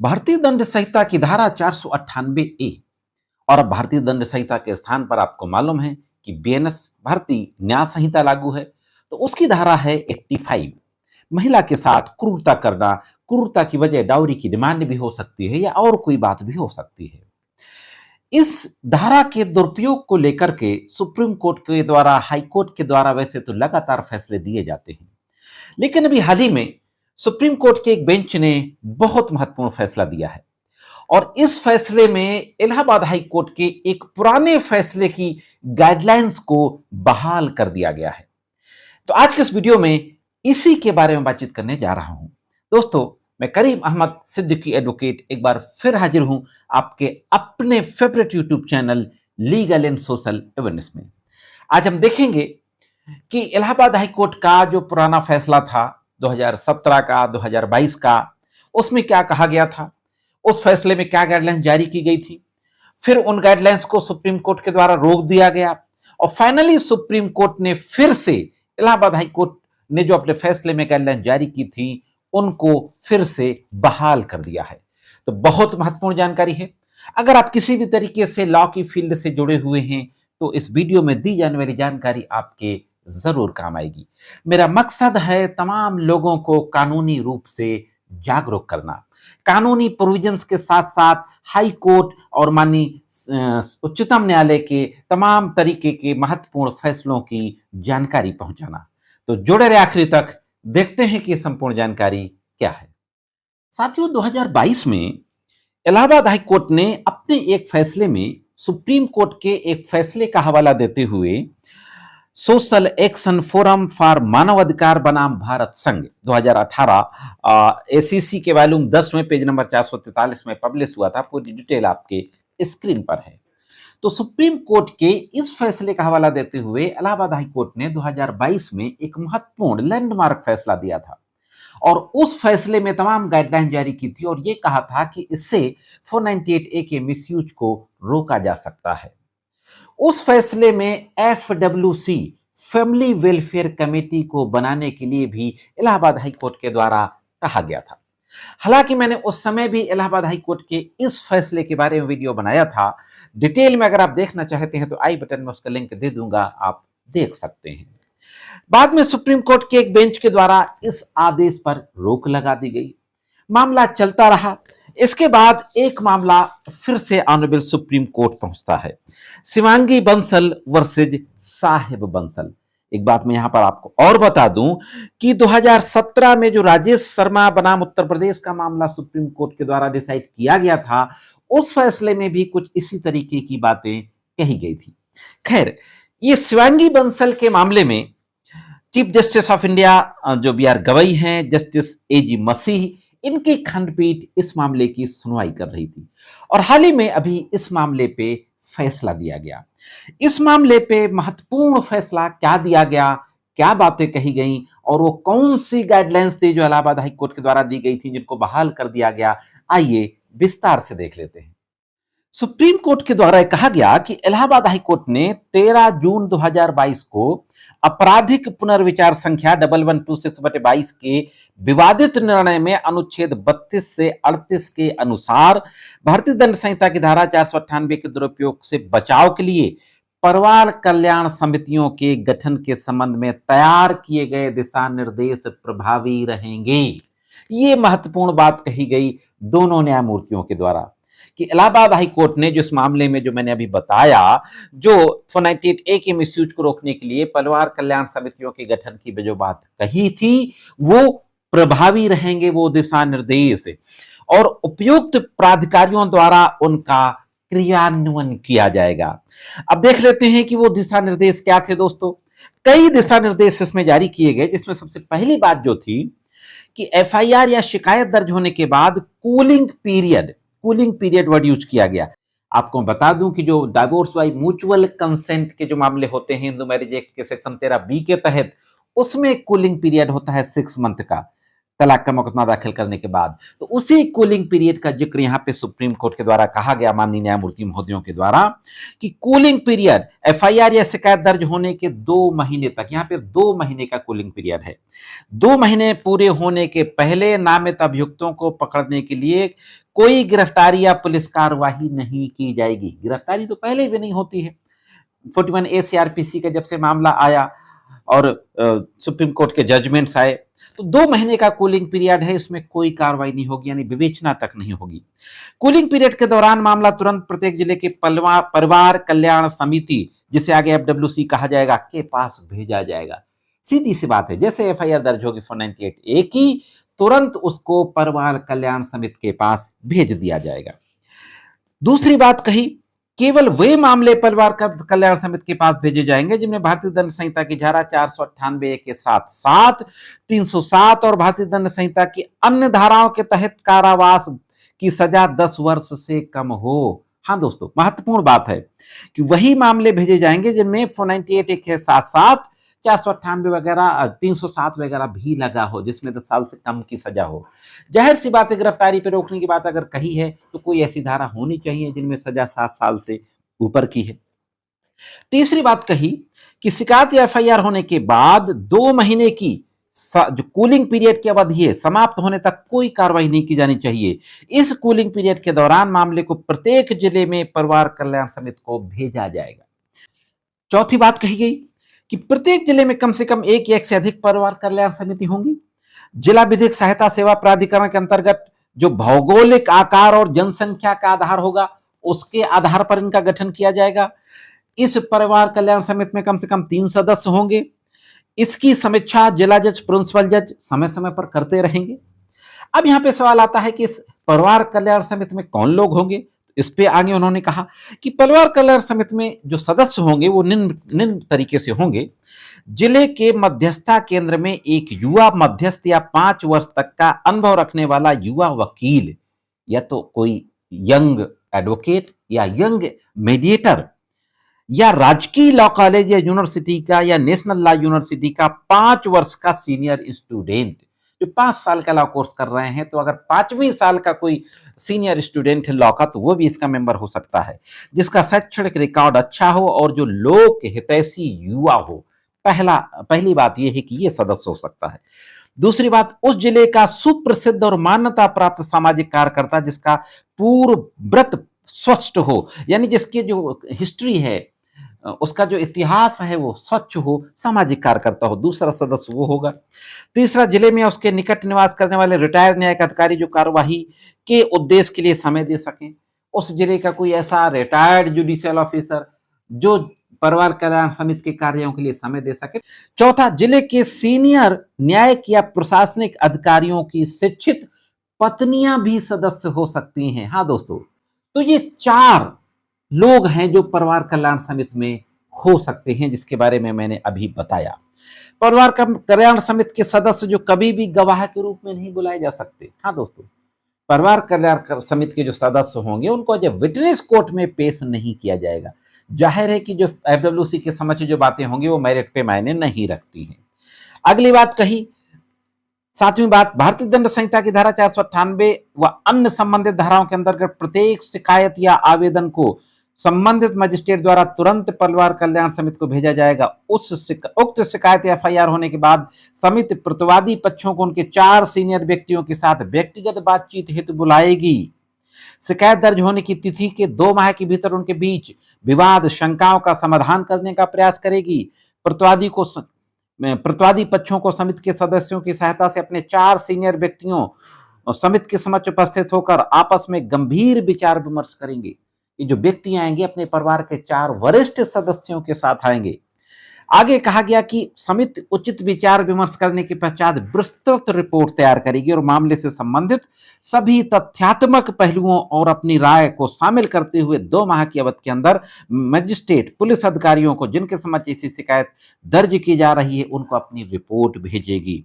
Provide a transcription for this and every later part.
भारतीय दंड संहिता की धारा 498 ए और अब भारतीय दंड संहिता के स्थान पर आपको मालूम है कि बीएनएस भारतीय न्याय संहिता लागू है। तो उसकी धारा है 85। महिला के साथ क्रूरता करना, क्रूरता की वजह डाउरी की डिमांड भी हो सकती है या और कोई बात भी हो सकती है। इस धारा के दुरुपयोग को लेकर के सुप्रीम कोर्ट के द्वारा, हाई कोर्ट के द्वारा वैसे तो लगातार फैसले दिए जाते हैं, लेकिन अभी हाल ही में सुप्रीम कोर्ट के एक बेंच ने बहुत महत्वपूर्ण फैसला दिया है और इस फैसले में इलाहाबाद हाई कोर्ट के एक पुराने फैसले की गाइडलाइंस को बहाल कर दिया गया है। तो आज के इस वीडियो में इसी के बारे में बातचीत करने जा रहा हूं। दोस्तों, मैं करीम अहमद सिद्दीकी एडवोकेट एक बार फिर हाजिर हूं आपके अपने favourite YouTube channel legal and social awareness में। आज हम देखेंगे कि इलाहाबाद हाई कोर्ट का जो पुराना फैसला था 2017 का, 2022 का, उसमें क्या कहा गया था, उस फैसले में क्या गाइडलाइंस जारी की गई थी, फिर उन गाइडलाइंस को सुप्रीम कोर्ट के द्वारा रोक दिया गया और फाइनली सुप्रीम कोर्ट ने फिर से इलाहाबाद हाई कोर्ट ने जो अपने फैसले में गाइडलाइंस जारी की थी उनको फिर से बहाल कर दिया है। तो बहुत महत्वपूर्ण जानकारी है। अगर आप किसी भी तरीके से लॉ की फील्ड से जुड़े हुए हैं तो इस वीडियो में दी जाने वाली जानकारी आपके जरूर काम आएगी। मेरा मकसद है तमाम लोगों को कानूनी रूप से जागरूक करना, कानूनी प्रोविजंस के साथ साथ हाई कोर्ट और माननीय उच्चतम न्यायालय के तमाम तरीके के महत्वपूर्ण फैसलों की जानकारी पहुंचाना। तो जुड़े रहे आखिरी तक, देखते हैं कि संपूर्ण जानकारी क्या है। साथियों, 2022 में इलाहाबाद हाई कोर्ट ने अपने एक फैसले में सुप्रीम कोर्ट के एक फैसले का हवाला देते हुए सोशल एक्शन फोरम फॉर मानवाधिकार बनाम भारत संघ 2018 एसीसी के वॉल्यूम 10 में पेज नंबर 443 में पब्लिश हुआ था। पूरी डिटेल आपके स्क्रीन पर है। तो सुप्रीम कोर्ट के इस फैसले का हवाला देते हुए इलाहाबाद हाई कोर्ट ने 2022 में एक महत्वपूर्ण लैंडमार्क फैसला दिया था और उस फैसले में तमाम गाइडलाइन जारी की थी और यह कहा था कि इससे 498 ए के मिसयूज को रोका जा सकता है। उस फैसले में एफडब्ल्यूसी फैमिली वेलफेयर कमेटी को बनाने के लिए भी इलाहाबाद हाई कोर्ट के द्वारा कहा गया था। हालांकि मैंने उस समय भी इलाहाबाद हाई कोर्ट के इस फैसले के बारे में वीडियो बनाया था। डिटेल में अगर आप देखना चाहते हैं तो आई बटन में उसका लिंक दे दूंगा, आप देख सकते हैं। बाद में सुप्रीम कोर्ट के एक बेंच के द्वारा इस आदेश पर रोक लगा दी गई। मामला चलता रहा। इसके बाद एक मामला फिर से ऑनरेबल सुप्रीम कोर्ट पहुंचता है, शिवांगी बंसल वर्सेज साहिब बंसल। एक बात मैं यहां पर आपको और बता दूं कि 2017 में जो राजेश शर्मा बनाम उत्तर प्रदेश का मामला सुप्रीम कोर्ट के द्वारा डिसाइड किया गया था, उस फैसले में भी कुछ इसी तरीके की बातें कही गई थी। खैर, ये शिवांगी बंसल के मामले में चीफ जस्टिस ऑफ इंडिया जो बी आर गवई हैं, जस्टिस एजी मसीह, इनकी खंडपीठ इस मामले की सुनवाई कर रही थी और हाल ही में अभी इस मामले पे फैसला दिया गया। इस मामले पे महत्वपूर्ण फैसला क्या दिया गया, क्या बातें कही गई और वो कौन सी गाइडलाइंस थी जो इलाहाबाद हाई कोर्ट के द्वारा दी गई थी जिनको बहाल कर दिया गया, आइए विस्तार से देख लेते हैं। सुप्रीम कोर्ट के द्वारा कहा गया कि इलाहाबाद हाई कोर्ट ने 13 जून 2022 को आपराधिक पुनर्विचार संख्या 1126/22 के विवादित निर्णय में अनुच्छेद 32 से 38 के अनुसार भारतीय दंड संहिता की धारा 498 के दुरुपयोग से बचाव के लिए परिवार कल्याण समितियों के गठन के संबंध में तैयार किए गए दिशा निर्देश प्रभावी रहेंगे। ये महत्वपूर्ण बात कही गई दोनों न्यायमूर्तियों के द्वारा कि इलाहाबाद हाई कोर्ट ने जो इस मामले में जो मैंने अभी बताया, जो 498 ए के मिसयूज को रोकने के लिए परिवार कल्याण समितियों के गठन की जो बात कही थी, वो प्रभावी रहेंगे वो दिशा निर्देश और उपयुक्त प्राधिकारियों द्वारा उनका क्रियान्वयन किया जाएगा। अब देख लेते हैं कि वो दिशा निर्देश क्या थे। दोस्तों, कई दिशा निर्देश इसमें जारी किए गए, जिसमें सबसे पहली बात जो थी कि एफआईआर या शिकायत दर्ज होने के बाद कूलिंग पीरियड वर्ड यूज किया गया। आपको बता दूं कि जो डाइवोर्स बाय म्यूचुअल कंसेंट के जो मामले होते हैं हिंदू मैरिज एक्ट के सेक्शन 13 बी के तहत, उसमें कूलिंग पीरियड होता है 6 मंथ का। तलाक का मुकदमा दाखिल करने के बाद। तो उसी कूलिंग पीरियड का जिक्र यहाँ पे सुप्रीम कोर्ट के द्वारा कहा गया, माननीय न्यायमूर्ति महोदयों के द्वारा, कि कूलिंग पीरियड एफआईआर या शिकायत दर्ज होने के 2 महीने तक, यहाँ पे 2 महीने का कूलिंग पीरियड है। 2 महीने पूरे होने के पहले नामित अभियुक्तों को पकड़ने के लिए कोई गिरफ्तारी या पुलिस कार्रवाई नहीं की जाएगी। गिरफ्तारी तो पहले भी नहीं होती है। 41A सीआरपीसी का जब से मामला आया और सुप्रीम कोर्ट के जजमेंट्स आए, तो 2 महीने का कूलिंग पीरियड है, इसमें कोई कार्रवाई नहीं होगी, यानी विवेचना तक नहीं होगी। कूलिंग पीरियड के दौरान मामला तुरंत प्रत्येक जिले के परिवार कल्याण समिति, जिसे आगे एफडब्ल्यूसी कहा जाएगा, के पास भेजा जाएगा। सीधी सी बात है, जैसे एफआईआर दर्ज होगी 498A की, तुरंत उसको परिवार कल्याण समिति के पास भेज दिया जाएगा। दूसरी बात कही, केवल वे मामले परिवार कल्याण समिति के पास भेजे जाएंगे जिनमें भारतीय दंड संहिता की धारा 498 के साथ साथ 307 और भारतीय दंड संहिता की अन्य धाराओं के तहत कारावास की सजा 10 वर्ष से कम हो। हाँ दोस्तों, महत्वपूर्ण बात है कि वही मामले भेजे जाएंगे जिनमें 498 के साथ साथ 498 वगैरह 307 वगैरह भी लगा हो, जिसमें 10 साल से कम की सजा हो। जाहिर सी बात है, गिरफ्तारी पर रोकने की बात अगर कही है तो कोई ऐसी धारा होनी चाहिए जिनमें सजा 7 साल से ऊपर की है। तीसरी बात कही कि शिकायत या एफआईआर होने के बाद 2 महीने की जो कूलिंग पीरियड की अवधि है, समाप्त होने तक कोई कार्रवाई नहीं की जानी चाहिए। इस कूलिंग पीरियड के दौरान मामले को प्रत्येक जिले में परिवार कल्याण समिति को भेजा जाएगा। चौथी बात कही गई कि प्रत्येक जिले में कम से कम एक या एक से अधिक परिवार कल्याण समिति होंगी। जिला विधिक सहायता सेवा प्राधिकरण के अंतर्गत जो भौगोलिक आकार और जनसंख्या का आधार होगा, उसके आधार पर इनका गठन किया जाएगा। इस परिवार कल्याण समिति में कम से कम 3 सदस्य होंगे। इसकी समीक्षा जिला जज, प्रिंसिपल जज समय समय पर करते रहेंगे। अब यहां पे सवाल आता है कि इस परिवार कल्याण समिति में कौन लोग होंगे। इस पे आगे उन्होंने कहा कि परिवार कल्याण समिति में जो सदस्य होंगे वो निम्न तरीके से होंगे। जिले के मध्यस्थता केंद्र में एक युवा मध्यस्थ या 5 वर्ष तक का अनुभव रखने वाला युवा वकील, या तो कोई यंग एडवोकेट या यंग मीडिएटर, या राजकीय लॉ कॉलेज या यूनिवर्सिटी का या नेशनल लॉ यूनिवर्सिटी का 5 वर्ष का सीनियर स्टूडेंट, जो 5 साल का लॉ कोर्स कर रहे हैं, तो अगर 5वें साल का कोई सीनियर स्टूडेंट है लॉ का, तो वो भी इसका मेंबर हो सकता है, जिसका शैक्षणिक रिकॉर्ड अच्छा हो और जो लोक हितैषी युवा हो। पहली बात यह है कि यह सदस्य हो सकता है। दूसरी बात, उस जिले का सुप्रसिद्ध और मान्यता प्राप्त सामाजिक कार्यकर्ता जिसका पूर्व व्रत स्वस्थ हो, यानी जिसकी जो हिस्ट्री है, उसका जो इतिहास है वो स्वच्छ हो, सामाजिक कार्यकर्ता हो, दूसरा सदस्य वो होगा। तीसरा, जिले में उसके निकट निवास करने वाले रिटायर्ड न्यायिक अधिकारी जो कार्यवाही के उद्देश्य के लिए समय दे सकें। उस जिले का कोई ऐसा रिटायर्ड जुडिशियल ऑफिसर जो परिवार कल्याण समिति के कार्यों के लिए समय दे सके। चौथा, जिले के सीनियर न्यायिक या प्रशासनिक अधिकारियों की शिक्षित पत्नियां भी सदस्य हो सकती हैं। हाँ दोस्तों, तो ये 4 लोग हैं जो परिवार कल्याण समिति में हो सकते हैं, जिसके बारे में मैंने अभी बताया। परिवार कल्याण समिति के सदस्य जो कभी भी गवाह के रूप में नहीं बुलाए जा सकते। हाँ दोस्तों, परिवार कल्याण समिति के जो सदस्य होंगे उनको जब विटनेस कोर्ट में पेश नहीं किया जाएगा। जाहिर है कि जो एफडब्ल्यूसी के समक्ष जो बातें होंगी वो मेरिट पे मायने नहीं रखती हैं। अगली बात कही, 7वीं बात, भारतीय दंड संहिता की धारा 498 व अन्य संबंधित धाराओं के अंतर्गत प्रत्येक शिकायत या आवेदन को संबंधित मजिस्ट्रेट द्वारा तुरंत परिवार कल्याण समिति को भेजा जाएगा। उक्त शिकायत या एफआईआर होने के बाद समिति प्रतिवादी पक्षों को उनके 4 सीनियर व्यक्तियों के साथ व्यक्तिगत बातचीत हेतु बुलाएगी। शिकायत दर्ज होने की तिथि के 2 माह के भीतर उनके बीच विवाद शंकाओं का समाधान करने का प्रयास करेगी। प्रतिवादी पक्षों को समिति के सदस्यों की सहायता से अपने 4 सीनियर व्यक्तियों समिति के समक्ष उपस्थित होकर आपस में गंभीर विचार विमर्श करेंगे। ये जो व्यक्ति आएंगे अपने परिवार के 4 वरिष्ठ सदस्यों के साथ आएंगे। आगे कहा गया कि समिति उचित विचार विमर्श करने के पश्चात विस्तृत रिपोर्ट तैयार करेगी और मामले से संबंधित सभी तथ्यात्मक पहलुओं और अपनी राय को शामिल करते हुए 2 माह की अवधि के अंदर मजिस्ट्रेट, पुलिस अधिकारियों को जिनके समक्ष ऐसी शिकायत दर्ज की जा रही है उनको अपनी रिपोर्ट भेजेगी।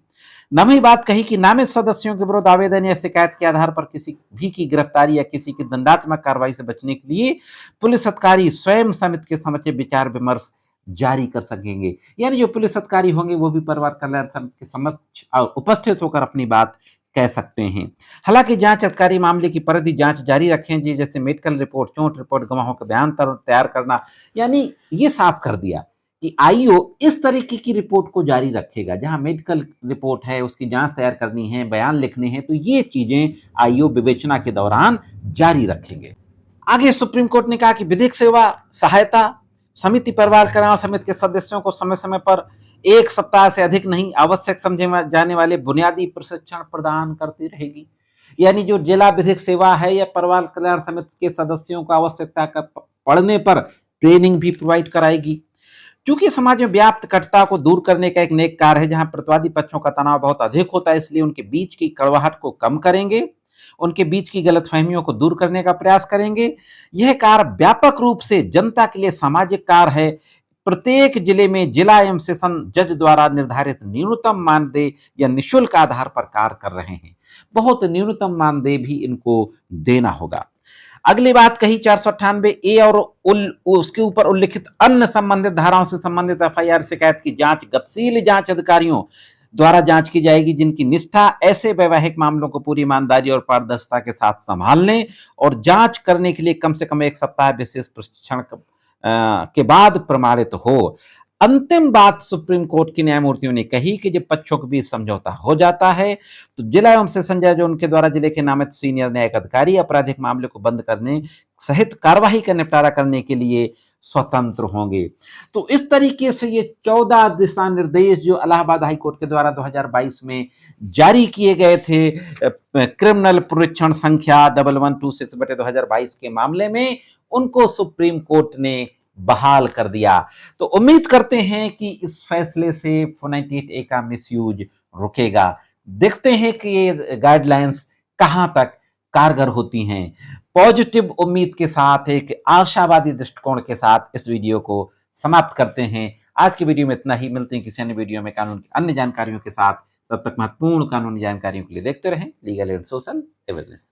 9वीं बात कही कि नामित सदस्यों के विरुद्ध आवेदन या शिकायत के आधार पर किसी भी की गिरफ्तारी या किसी की दंडात्मक कार्रवाई से बचने के लिए पुलिस अधिकारी स्वयं समिति के समक्ष विचार विमर्श जारी कर सकेंगे। यानी जो पुलिस अधिकारी होंगे वो भी परिवार कल्याण समिति के समक्ष उपस्थित होकर अपनी बात कह सकते हैं। हालांकि जांच अधिकारी मामले की परिधि जांच जारी रखें जी, जैसे मेडिकल रिपोर्ट, चोट रिपोर्ट, गवाहों का बयान तैयार करना, यानी ये साफ कर दिया कि आईओ इस तरीके की रिपोर्ट को जारी रखेगा। जहां मेडिकल रिपोर्ट है, उसकी जांच तैयार करनी है, बयान लिखने हैं, तो ये चीजें आईओ विवेचना के दौरान जारी रखेंगे। आगे सुप्रीम कोर्ट ने कहा कि विधिक सेवा सहायता समिति परिवार कल्याण समिति के सदस्यों को समय समय पर 1 सप्ताह से अधिक नहीं आवश्यक समझे जाने वाले बुनियादी प्रशिक्षण प्रदान करती रहेगी। यानी जो जिला विधिक सेवा है या परिवार कल्याण समिति के सदस्यों को आवश्यकता पड़ने पर ट्रेनिंग भी प्रोवाइड कराएगी। क्योंकि समाज में व्याप्त कटुता को दूर करने का एक नेक कार्य है, जहां प्रतिवादी पक्षों का तनाव बहुत अधिक होता है, इसलिए उनके बीच की कड़वाहट को कम करेंगे, उनके बीच की गलतफहमियों को दूर करने का प्रयास करेंगे। यह कार्य व्यापक रूप से जनता के लिए सामाजिक कार्य है। प्रत्येक जिले में जिला एवं सेशन जज द्वारा निर्धारित न्यूनतम मानदेय या निःशुल्क आधार पर कार्य कर रहे हैं। बहुत न्यूनतम मानदेय भी इनको देना होगा। अगली बात कही 498 ए और उसके ऊपर उल्लिखित अन्य संबंधित धाराओं से संबंधित एफआईआर शिकायत की जांच गतिशील जांच अधिकारियों द्वारा जांच की जाएगी, जिनकी निष्ठा ऐसे वैवाहिक मामलों को पूरी ईमानदारी और पारदर्शिता के साथ संभालने और जांच करने के लिए कम से कम 1 सप्ताह विशेष प्रशिक्षण के बाद प्रमाणित हो। अंतिम बात सुप्रीम कोर्ट की न्यायमूर्तियों ने कही कि जब पक्षों के बीच समझौता हो जाता है तो जिला एवं सेशन जज उनके द्वारा जिले के नामित सीनियर न्यायिक अधिकारी आपराधिक मामले को बंद करने सहित कार्यवाही का निपटारा करने के लिए स्वतंत्र होंगे। तो इस तरीके से ये 14 दिशा निर्देश जो इलाहाबाद हाईकोर्ट के द्वारा 2022 में जारी किए गए थे, क्रिमिनल पुनरीक्षण संख्या 1126/2022 के मामले में, उनको सुप्रीम कोर्ट ने बहाल कर दिया। तो उम्मीद करते हैं कि इस फैसले से 498A का मिसयूज रुकेगा। देखते हैं कि ये गाइडलाइंस कहां तक कारगर होती हैं। पॉजिटिव उम्मीद के साथ, एक आशावादी दृष्टिकोण के साथ इस वीडियो को समाप्त करते हैं। आज की वीडियो में इतना ही। मिलते हैं किसी अन्य वीडियो में कानून की अन्य जानकारियों के साथ। तब तक महत्वपूर्ण कानूनी जानकारियों के लिए देखते रहें लीगल एंड सोशल अवेयरनेस।